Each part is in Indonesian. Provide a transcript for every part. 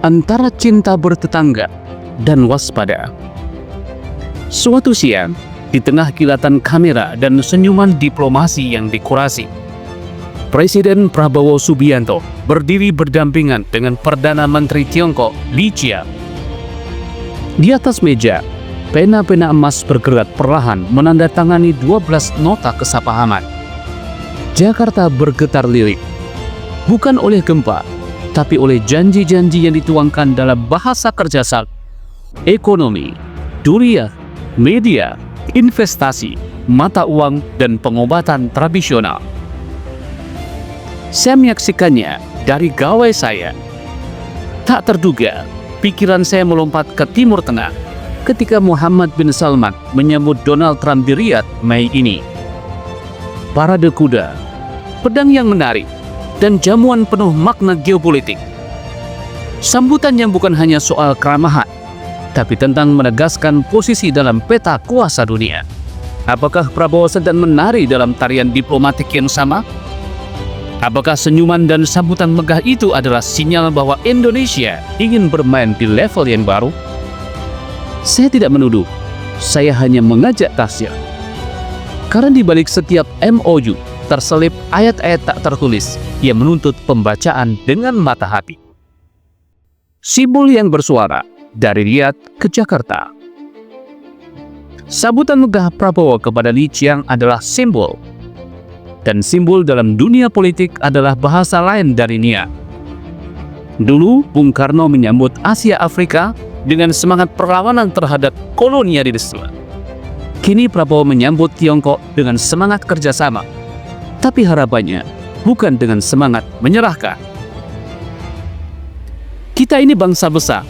antara cinta bertetangga dan waspada. Suatu siang, di tengah kilatan kamera dan senyuman diplomasi yang dikurasi, Presiden Prabowo Subianto berdiri berdampingan dengan Perdana Menteri Tiongkok Li Qiang. Di atas meja, pena-pena emas bergerak perlahan menandatangani 12 nota kesepahaman. Jakarta bergetar lirik, bukan oleh gempa, tapi oleh janji-janji yang dituangkan dalam bahasa kerjasama, ekonomi, durian, media, investasi, mata uang, dan pengobatan tradisional. Saya menyaksikannya dari gawai saya. Tak terduga, pikiran saya melompat ke Timur Tengah ketika Muhammad bin Salman menyambut Donald Trump di Riyadh Mei ini. Parade kuda, pedang yang menarik, dan jamuan penuh makna geopolitik. Sambutan yang bukan hanya soal keramahan, tapi tentang menegaskan posisi dalam peta kuasa dunia. Apakah Prabowo sedang menari dalam tarian diplomatik yang sama? Apakah senyuman dan sambutan megah itu adalah sinyal bahwa Indonesia ingin bermain di level yang baru? Saya tidak menuduh, saya hanya mengajak tafsir. Karena di balik setiap MOU terselip ayat-ayat tak tertulis yang menuntut pembacaan dengan mata hati. Simbol yang bersuara dari Riyadh ke Jakarta. Sambutan megah Prabowo kepada Li Qiang adalah simbol. Dan simbol dalam dunia politik adalah bahasa lain dari niat. Dulu, Bung Karno menyambut Asia Afrika dengan semangat perlawanan terhadap kolonialisme. Kini Prabowo menyambut Tiongkok dengan semangat kerjasama. Tapi harapannya bukan dengan semangat menyerahkan. Kita ini bangsa besar,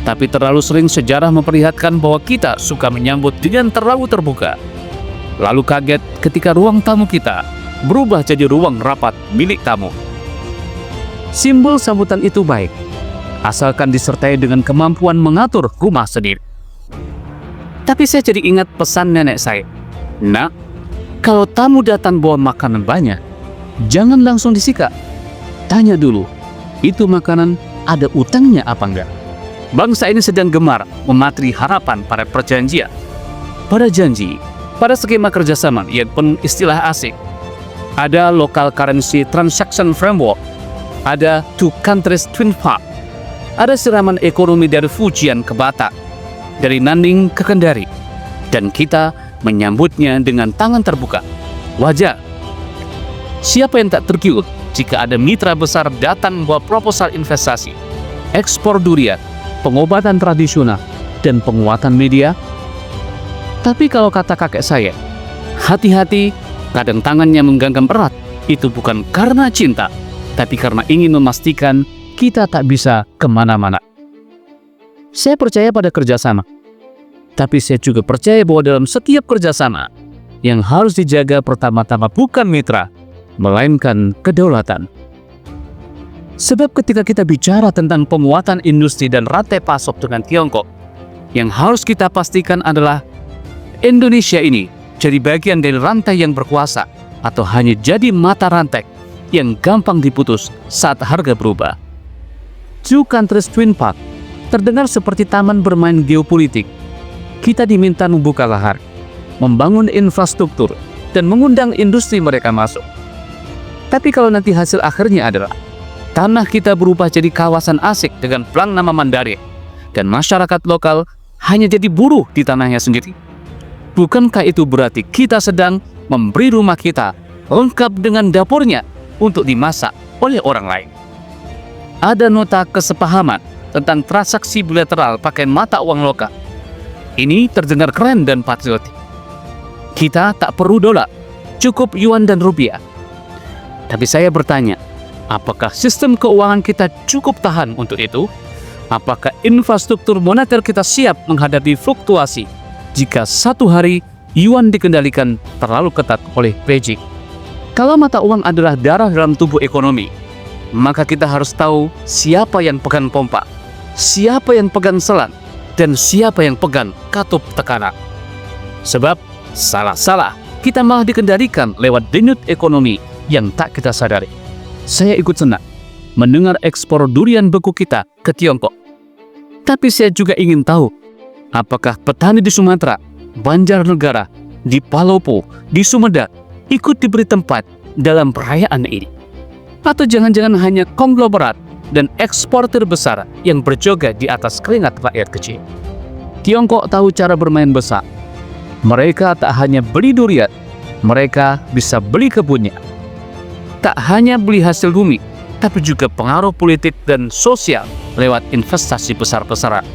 tapi terlalu sering sejarah memperlihatkan bahwa kita suka menyambut dengan terlalu terbuka. Lalu kaget ketika ruang tamu kita berubah jadi ruang rapat milik tamu. Simbol sambutan itu baik, asalkan disertai dengan kemampuan mengatur rumah sendiri. Tapi saya jadi ingat pesan nenek saya. Nak, kalau tamu datang bawa makanan banyak, jangan langsung disikat. Tanya dulu, itu makanan ada utangnya apa enggak? Bangsa ini sedang gemar mematri harapan pada perjanjian, pada janji, pada skema kerjasama yang penuh istilah asing. Ada local currency transaction framework, ada two countries twin path, ada siraman ekonomi dari Fujian ke Batak, dari Nanning ke Kendari, dan kita menyambutnya dengan tangan terbuka. Wajar. Siapa yang tak tergiur jika ada mitra besar datang membawa proposal investasi, ekspor durian, pengobatan tradisional, dan penguatan media? Tapi kalau kata kakek saya, hati-hati, kadang tangannya menggenggam erat. Itu bukan karena cinta, tapi karena ingin memastikan kita tak bisa kemana-mana. Saya percaya pada kerjasama, tapi saya juga percaya bahwa dalam setiap kerjasama, yang harus dijaga pertama-tama bukan mitra, melainkan kedaulatan. Sebab ketika kita bicara tentang penguatan industri dan rantai pasok dengan Tiongkok, yang harus kita pastikan adalah Indonesia ini jadi bagian dari rantai yang berkuasa atau hanya jadi mata rantai yang gampang diputus saat harga berubah. Two countries twin path terdengar seperti taman bermain geopolitik. Kita diminta membuka lahan, membangun infrastruktur, dan mengundang industri mereka masuk. Tapi kalau nanti hasil akhirnya adalah tanah kita berubah jadi kawasan asik dengan plang nama Mandarin, dan masyarakat lokal hanya jadi buruh di tanahnya sendiri, bukankah itu berarti kita sedang memberi rumah kita lengkap dengan dapurnya untuk dimasak oleh orang lain? Ada nota kesepahaman tentang transaksi bilateral pakai mata uang lokal. Ini terdengar keren dan patriotik. Kita tak perlu dolar, cukup yuan dan rupiah. Tapi saya bertanya, apakah sistem keuangan kita cukup tahan untuk itu? Apakah infrastruktur moneter kita siap menghadapi fluktuasi jika satu hari yuan dikendalikan terlalu ketat oleh Beijing? Kalau mata uang adalah darah dalam tubuh ekonomi, maka kita harus tahu siapa yang pegang pompa, siapa yang pegang selang, dan siapa yang pegang katup tekanan. Sebab salah-salah kita malah dikendalikan lewat denyut ekonomi yang tak kita sadari. Saya ikut senang mendengar ekspor durian beku kita ke Tiongkok. Tapi saya juga ingin tahu, apakah petani di Sumatera, Banjarnegara, di Palopo, di Sumedang ikut diberi tempat dalam perayaan ini? Atau jangan-jangan hanya konglomerat dan eksportir besar yang berjoget di atas keringat rakyat kecil? Tiongkok tahu cara bermain besar. Mereka tak hanya beli durian, mereka bisa beli kebunnya. Tak hanya beli hasil bumi, tapi juga pengaruh politik dan sosial lewat investasi besar-besaran.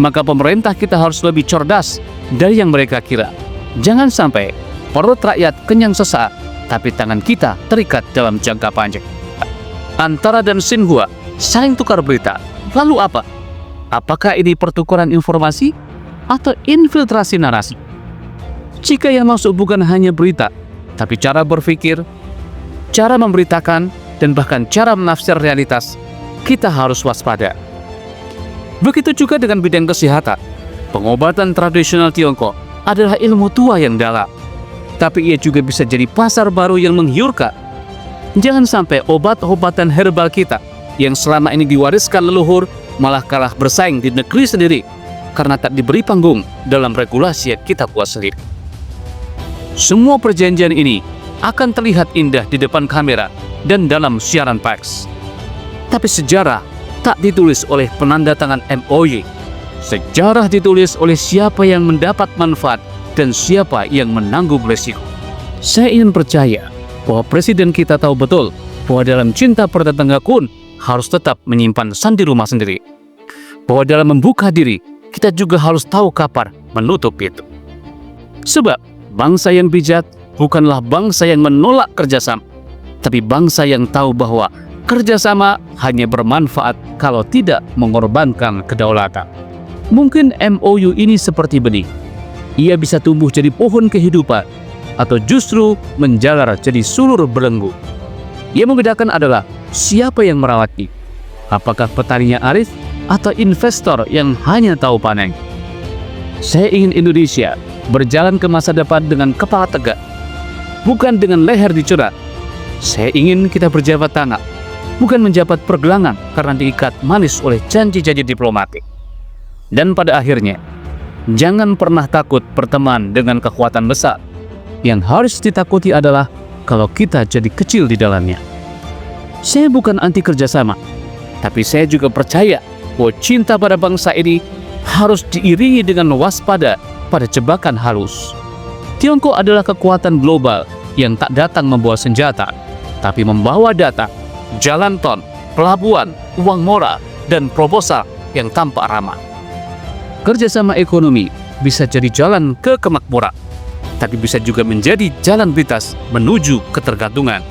Maka pemerintah kita harus lebih cerdas dari yang mereka kira. Jangan sampai perut rakyat kenyang sesaat, tapi tangan kita terikat dalam jangka panjang. Antara dan Xinhua saling tukar berita. Lalu apa? Apakah ini pertukaran informasi atau infiltrasi narasi? Jika yang masuk bukan hanya berita, tapi cara berpikir, cara memberitakan, dan bahkan cara menafsir realitas, kita harus waspada. Begitu juga dengan bidang kesehatan. Pengobatan tradisional Tiongkok adalah ilmu tua yang dalam, tapi ia juga bisa jadi pasar baru yang menggiurkan. Jangan sampai obat-obatan herbal kita yang selama ini diwariskan leluhur malah kalah bersaing di negeri sendiri karena tak diberi panggung dalam regulasi yang kita buat sendiri. Semua perjanjian ini akan terlihat indah di depan kamera dan dalam siaran pers. Tapi sejarah tak ditulis oleh penanda tangan MOU. Sejarah ditulis oleh siapa yang mendapat manfaat dan siapa yang menanggung resiko. Saya ingin percaya bahwa presiden kita tahu betul bahwa dalam cinta bertetangga pun harus tetap menyimpan sandi rumah sendiri. Bahwa dalam membuka diri, kita juga harus tahu kapan menutup itu. Sebab bangsa yang bijak bukanlah bangsa yang menolak kerjasama, tapi bangsa yang tahu bahwa kerjasama hanya bermanfaat kalau tidak mengorbankan kedaulatan. Mungkin MOU ini seperti benih. Ia bisa tumbuh jadi pohon kehidupan, atau justru menjalar jadi sulur belenggu. Yang membedakan adalah siapa yang merawatnya. Apakah petaninya arif atau investor yang hanya tahu panen? Saya ingin Indonesia berjalan ke masa depan dengan kepala tegak, bukan dengan leher dicerat. Saya ingin kita berjabat tangan, bukan menjabat pergelangan karena diikat manis oleh janji-janji diplomatik. Dan pada akhirnya, jangan pernah takut berteman dengan kekuatan besar. Yang harus ditakuti adalah kalau kita jadi kecil di dalamnya. Saya bukan anti kerjasama, tapi saya juga percaya bahwa cinta pada bangsa ini harus diiringi dengan waspada pada jebakan halus. Tiongkok adalah kekuatan global yang tak datang membawa senjata, tapi membawa data, jalan tol, pelabuhan, uang murah, dan proposal yang tampak ramah. Kerjasama ekonomi bisa jadi jalan ke kemakmuran, tapi bisa juga menjadi jalan pintas menuju ketergantungan.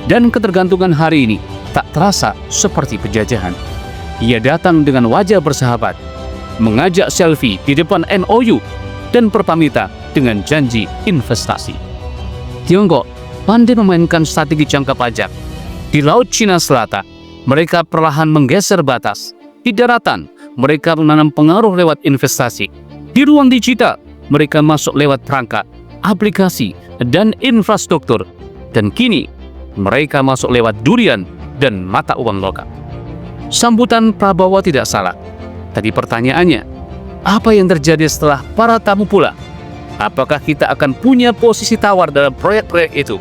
Dan ketergantungan hari ini tak terasa seperti penjajahan. Ia datang dengan wajah bersahabat, mengajak selfie di depan MOU, dan berpamitan dengan janji investasi. Tiongkok pandai memainkan strategi jangka panjang. Di Laut Cina Selatan, mereka perlahan menggeser batas. Di daratan, mereka menanam pengaruh lewat investasi. Di ruang digital, mereka masuk lewat perangkat, aplikasi, dan infrastruktur. Dan kini, mereka masuk lewat durian dan mata uang lokal. Sambutan Prabowo tidak salah. Tadi pertanyaannya, apa yang terjadi setelah para tamu pulang? Apakah kita akan punya posisi tawar dalam proyek-proyek itu?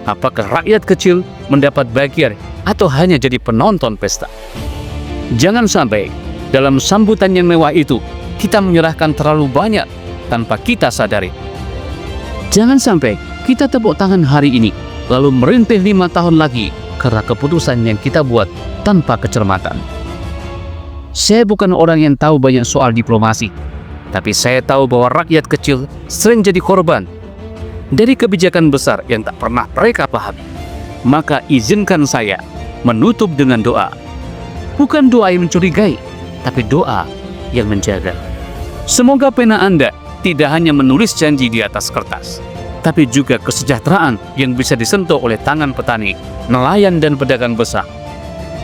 Apakah rakyat kecil mendapat bagian atau hanya jadi penonton pesta? Jangan sampai dalam sambutan yang mewah itu kita menyerahkan terlalu banyak tanpa kita sadari. Jangan sampai kita tepuk tangan hari ini lalu merintih 5 tahun lagi karena keputusan yang kita buat tanpa kecermatan. Saya bukan orang yang tahu banyak soal diplomasi, tapi saya tahu bahwa rakyat kecil sering jadi korban dari kebijakan besar yang tak pernah mereka pahami. Maka izinkan saya menutup dengan doa. Bukan doa yang mencurigai, tapi doa yang menjaga. Semoga pena Anda tidak hanya menulis janji di atas kertas, tapi juga kesejahteraan yang bisa disentuh oleh tangan petani, nelayan, dan pedagang besar.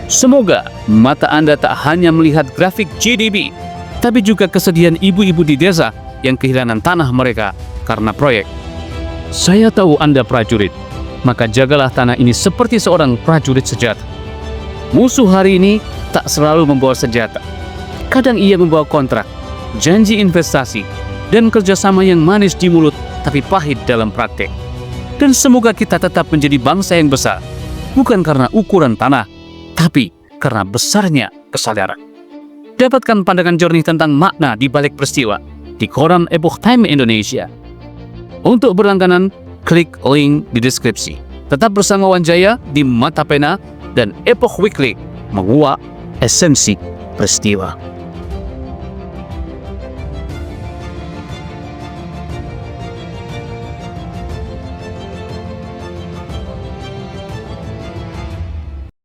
Semoga mata Anda tak hanya melihat grafik GDP, tapi juga kesedihan ibu-ibu di desa yang kehilangan tanah mereka karena proyek. Saya tahu Anda prajurit, maka jagalah tanah ini seperti seorang prajurit sejati. Musuh hari ini tak selalu membawa senjata. Kadang ia membawa kontrak, janji investasi, dan kerjasama yang manis di mulut tapi pahit dalam praktek. Dan semoga kita tetap menjadi bangsa yang besar, bukan karena ukuran tanah, tapi karena besarnya kesadaran. Dapatkan pandangan jernih tentang makna di balik peristiwa di koran Epoch Time Indonesia. Untuk berlangganan, klik link di deskripsi. Tetap bersama Wan Jaya di Mata Pena dan Epoch Weekly, menguak esensi peristiwa.